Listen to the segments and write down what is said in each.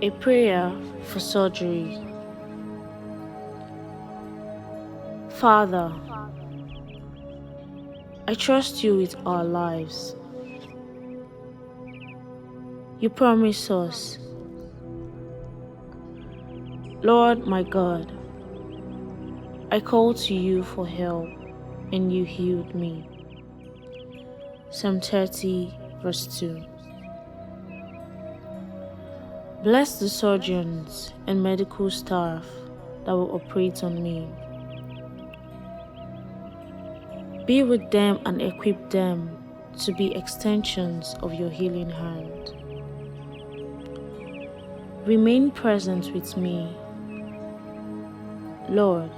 A prayer for surgery. Father, I trust you with our lives. You promise us. Lord my God, I called to you for help and you healed me. Psalm 30 verse 2. Bless the surgeons and medical staff that will operate on me. Be with them and equip them to be extensions of your healing hand. Remain present with me, Lord,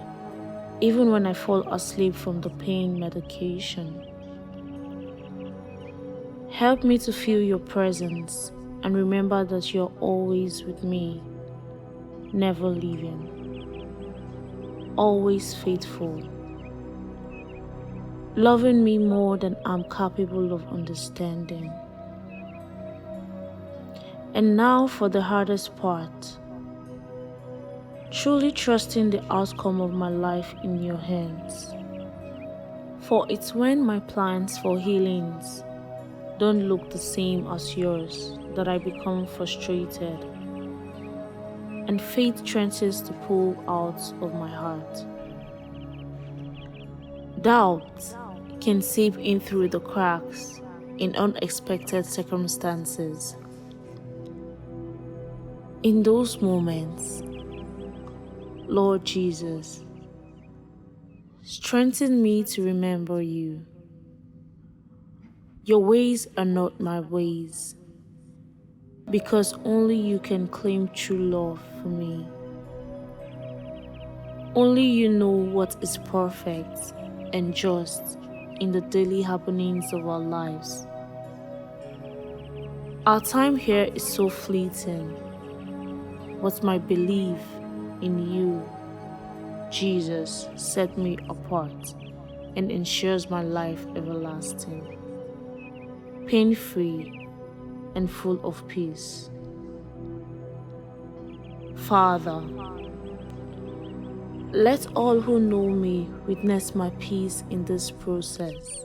even when I fall asleep from the pain medication. Help me to feel your presence and remember that you're always with me, never leaving, always faithful, loving me more than I'm capable of understanding. And now for the hardest part, truly trusting the outcome of my life in your hands. For it's when my plans for healings don't look the same as yours that I become frustrated and faith tries to pull out of my heart. Doubt can seep in through the cracks in unexpected circumstances. In those moments, Lord Jesus, strengthen me to remember you. Your ways are not my ways, because only you can claim true love for me. Only you know what is perfect and just in the daily happenings of our lives. Our time here is so fleeting, but my belief in you, Jesus, set me apart and ensures my life everlasting, pain-free and full of peace. Father, let all who know me witness my peace in this process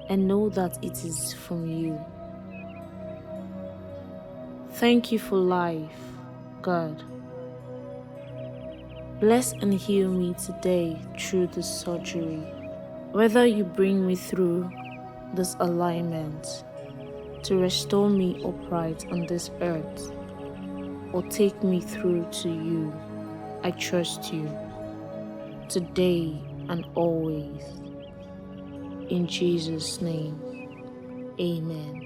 and know that it is from you. Thank you for life, God. Bless and heal me today through this surgery. Whether you bring me through this alignment to restore me upright on this earth or take me through to you, I trust you today and always. In Jesus' name, amen.